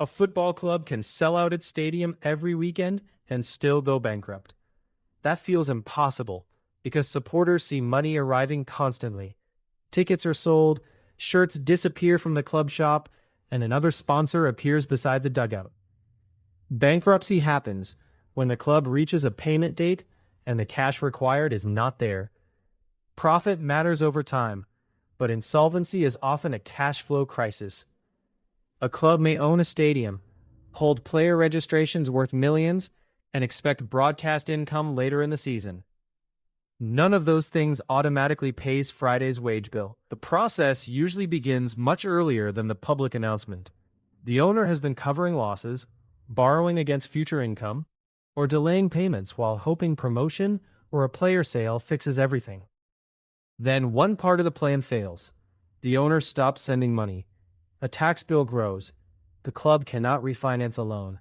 A football club can sell out its stadium every weekend and still go bankrupt. That feels impossible because supporters see money arriving constantly. Tickets are sold, shirts disappear from the club shop, and another sponsor appears beside the dugout. Bankruptcy happens when the club reaches a payment date and the cash required is not there. Profit matters over time, but insolvency is often a cash flow crisis. A club may own a stadium, hold player registrations worth millions, and expect broadcast income later in the season. None of those things automatically pays Friday's wage bill. The process usually begins much earlier than the public announcement. The owner has been covering losses, borrowing against future income, or delaying payments while hoping promotion or a player sale fixes everything. Then one part of the plan fails. The owner stops sending money. A tax bill grows. The club cannot refinance a loan.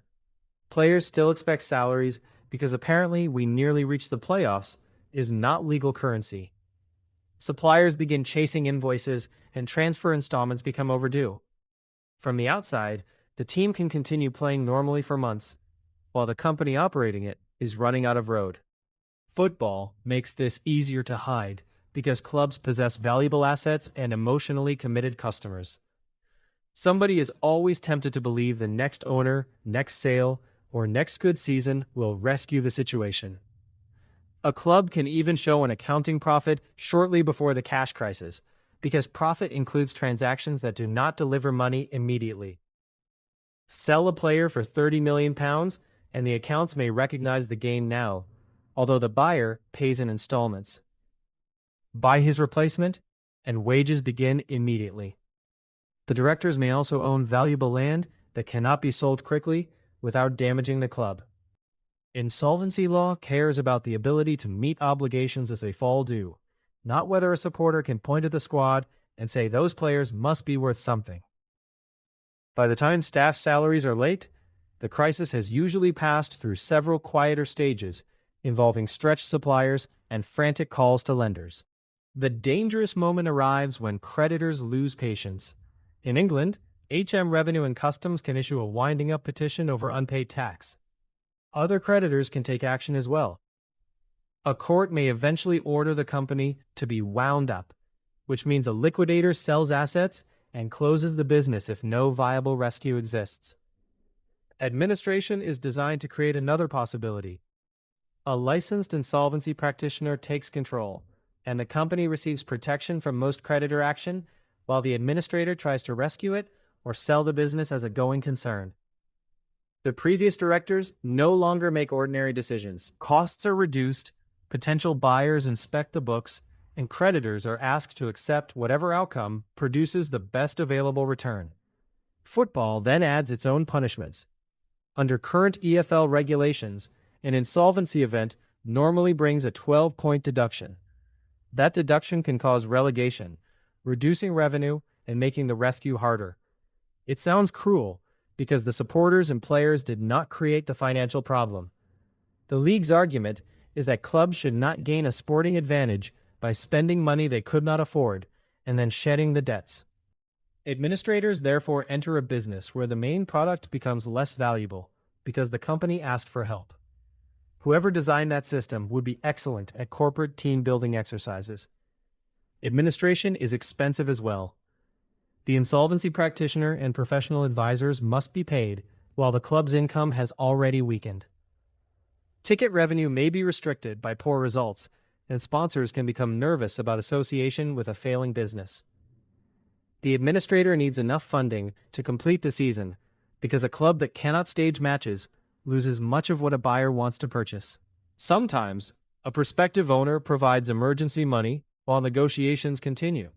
Players still expect salaries because apparently we nearly reached the playoffs is not legal currency. Suppliers begin chasing invoices and transfer installments become overdue. From the outside, the team can continue playing normally for months, while the company operating it is running out of road. Football makes this easier to hide because clubs possess valuable assets and emotionally committed customers. Somebody is always tempted to believe the next owner, next sale, or next good season will rescue the situation. A club can even show an accounting profit shortly before the cash crisis, because profit includes transactions that do not deliver money immediately. Sell a player for £30 million, and the accounts may recognize the gain now, although the buyer pays in installments. Buy his replacement, and wages begin immediately. The directors may also own valuable land that cannot be sold quickly without damaging the club. Insolvency law cares about the ability to meet obligations as they fall due, not whether a supporter can point at the squad and say those players must be worth something. By the time staff salaries are late, the crisis has usually passed through several quieter stages involving stretched suppliers and frantic calls to lenders. The dangerous moment arrives when creditors lose patience. In England, HM Revenue and Customs can issue a winding-up petition over unpaid tax. Other creditors can take action as well. A court may eventually order the company to be wound up, which means a liquidator sells assets and closes the business if no viable rescue exists. Administration is designed to create another possibility. A licensed insolvency practitioner takes control, and the company receives protection from most creditor action, while the administrator tries to rescue it or sell the business as a going concern. The previous directors no longer make ordinary decisions. Costs are reduced, potential buyers inspect the books, and creditors are asked to accept whatever outcome produces the best available return. Football then adds its own punishments. Under current EFL regulations, an insolvency event normally brings a 12-point deduction. That deduction can cause relegation, reducing revenue and making the rescue harder. It sounds cruel because the supporters and players did not create the financial problem. The league's argument is that clubs should not gain a sporting advantage by spending money they could not afford and then shedding the debts. Administrators therefore enter a business where the main product becomes less valuable because the company asked for help. Whoever designed that system would be excellent at corporate team-building exercises. Administration is expensive as well. The insolvency practitioner and professional advisors must be paid, while the club's income has already weakened. Ticket revenue may be restricted by poor results, and sponsors can become nervous about association with a failing business. The administrator needs enough funding to complete the season, because a club that cannot stage matches loses much of what a buyer wants to purchase. Sometimes, a prospective owner provides emergency money while negotiations continue.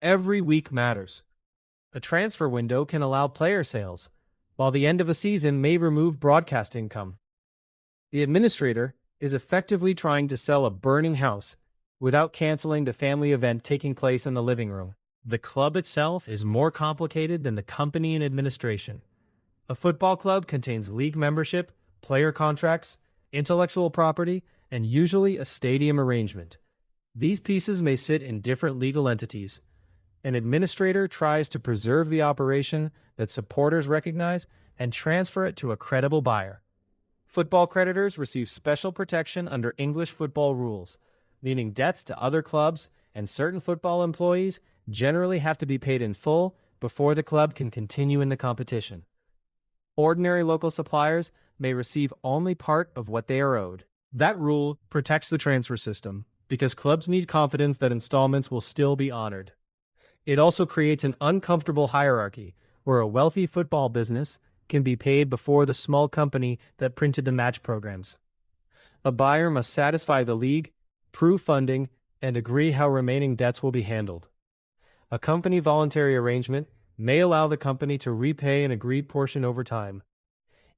Every week matters. A transfer window can allow player sales, while the end of a season may remove broadcast income. The administrator is effectively trying to sell a burning house without canceling the family event taking place in the living room. The club itself is more complicated than the company and administration. A football club contains league membership, player contracts, intellectual property, and usually a stadium arrangement. These pieces may sit in different legal entities. An administrator tries to preserve the operation that supporters recognize and transfer it to a credible buyer. Football creditors receive special protection under English football rules, meaning debts to other clubs and certain football employees generally have to be paid in full before the club can continue in the competition. Ordinary local suppliers may receive only part of what they are owed. That rule protects the transfer system because clubs need confidence that installments will still be honored. It also creates an uncomfortable hierarchy where a wealthy football business can be paid before the small company that printed the match programs. A buyer must satisfy the league, prove funding, and agree how remaining debts will be handled. A company voluntary arrangement may allow the company to repay an agreed portion over time.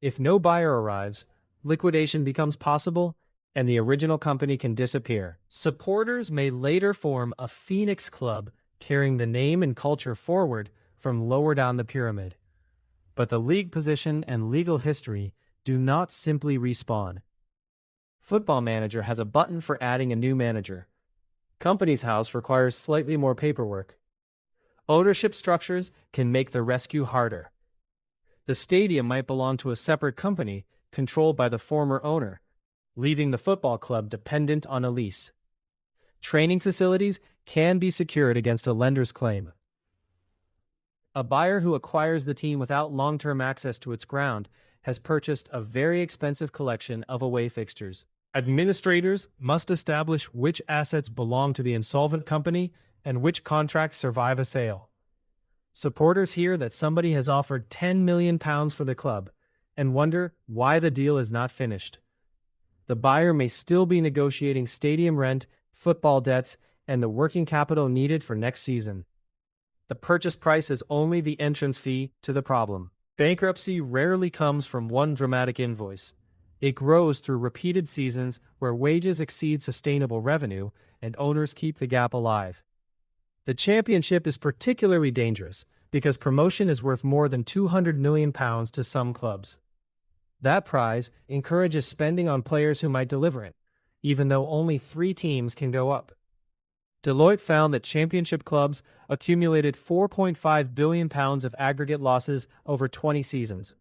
If no buyer arrives, liquidation becomes possible and the original company can disappear. Supporters may later form a Phoenix Club carrying the name and culture forward from lower down the pyramid. But the league position and legal history do not simply respawn. Football Manager has a button for adding a new manager. Company's House requires slightly more paperwork. Ownership structures can make the rescue harder. The stadium might belong to a separate company controlled by the former owner, leaving the football club dependent on a lease. Training facilities can be secured against a lender's claim. A buyer who acquires the team without long-term access to its ground has purchased a very expensive collection of away fixtures. Administrators must establish which assets belong to the insolvent company and which contracts survive a sale. Supporters hear that somebody has offered £10 million for the club and wonder why the deal is not finished. The buyer may still be negotiating stadium rent, football debts, and the working capital needed for next season. The purchase price is only the entrance fee to the problem. Bankruptcy rarely comes from one dramatic invoice. It grows through repeated seasons where wages exceed sustainable revenue and owners keep the gap alive. The championship is particularly dangerous because promotion is worth more than £200 million to some clubs. That prize encourages spending on players who might deliver it, even though only 3 teams can go up. Deloitte found that championship clubs accumulated £4.5 billion of aggregate losses over 20 seasons.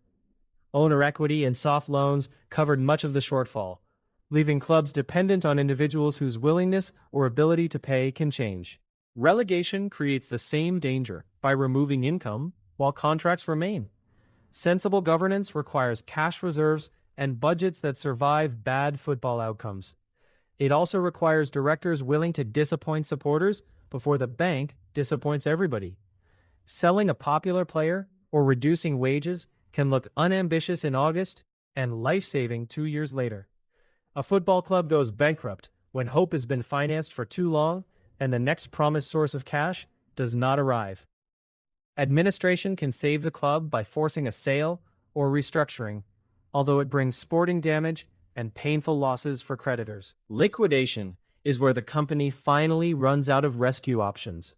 Owner equity and soft loans covered much of the shortfall, leaving clubs dependent on individuals whose willingness or ability to pay can change. Relegation creates the same danger by removing income while contracts remain. Sensible governance requires cash reserves and budgets that survive bad football outcomes. It also requires directors willing to disappoint supporters before the bank disappoints everybody. Selling a popular player or reducing wages can look unambitious in August and life-saving 2 years later. A football club goes bankrupt when hope has been financed for too long and the next promised source of cash does not arrive. Administration can save the club by forcing a sale or restructuring, although it brings sporting damage and painful losses for creditors. Liquidation is where the company finally runs out of rescue options.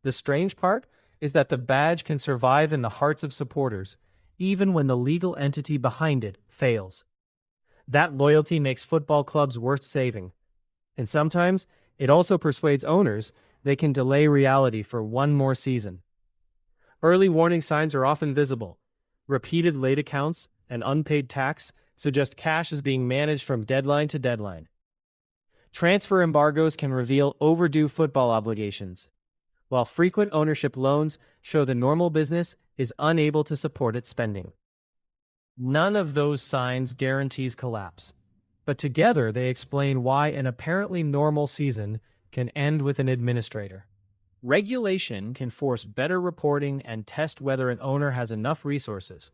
The strange part is that the badge can survive in the hearts of supporters, even when the legal entity behind it fails. That loyalty makes football clubs worth saving, and sometimes it also persuades owners they can delay reality for one more season. Early warning signs are often visible. Repeated late accounts and unpaid tax suggest cash is being managed from deadline to deadline. Transfer embargoes can reveal overdue football obligations, while frequent ownership loans show the normal business is unable to support its spending. None of those signs guarantees collapse, but together they explain why an apparently normal season can end with an administrator. Regulation can force better reporting and test whether an owner has enough resources,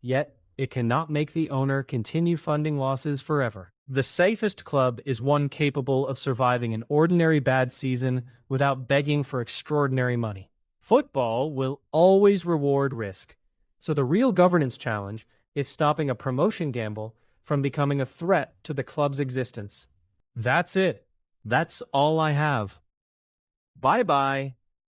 yet it cannot make the owner continue funding losses forever. The safest club is one capable of surviving an ordinary bad season without begging for extraordinary money. Football will always reward risk, so the real governance challenge is stopping a promotion gamble from becoming a threat to the club's existence. That's it. That's all I have. Bye-bye.